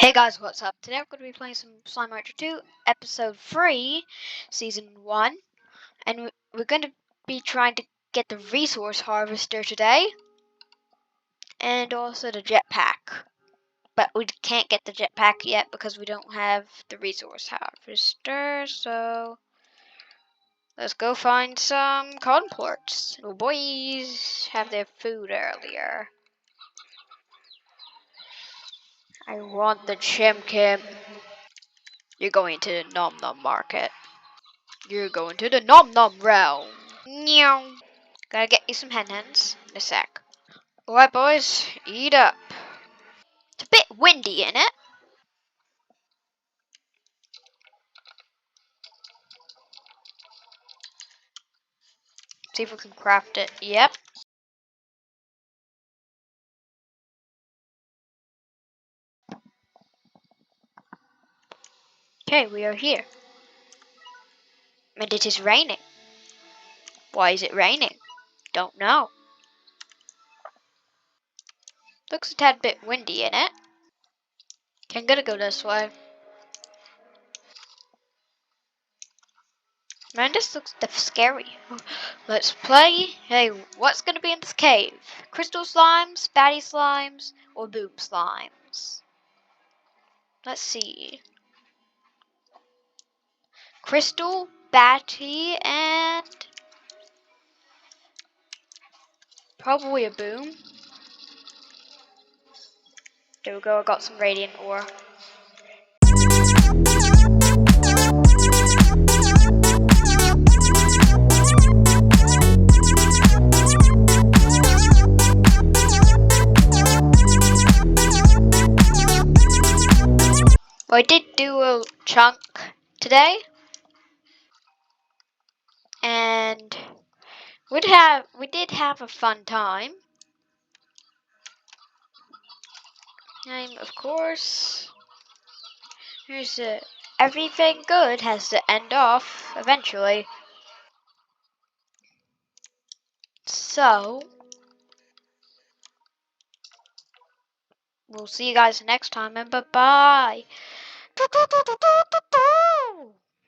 Hey guys, what's up? Today I'm going to be playing some Slime Rancher 2, Episode 3, Season 1. And we're going to be trying to get the Resource Harvester today. And also the Jetpack. But we can't get the Jetpack yet because we don't have the Resource Harvester. So, let's go find some cotton plorts. The boys have their food earlier. I want the Chimkin. You're going to the Nom Nom Market. You're going to the Nom Nom realm. Meow. Gotta get you some hen-hens in a sec. Alright, boys, eat up. It's a bit windy in it. See if we can craft it. Yep. Okay, we are here. And it is raining. Why is it raining? Don't know. Looks a tad bit windy in it. Okay, I'm gonna go this way. Man, this looks scary. Let's play. Hey, what's gonna be in this cave? Crystal slimes, batty slimes, or boom slimes? Let's see. Crystal, batty, and probably a boom. There we go, I got some radiant ore. Well, I did do a chunk today, and we did have a fun time. And of course, here's it. Everything good has to end off eventually. So, we'll see you guys next time, and bye-bye.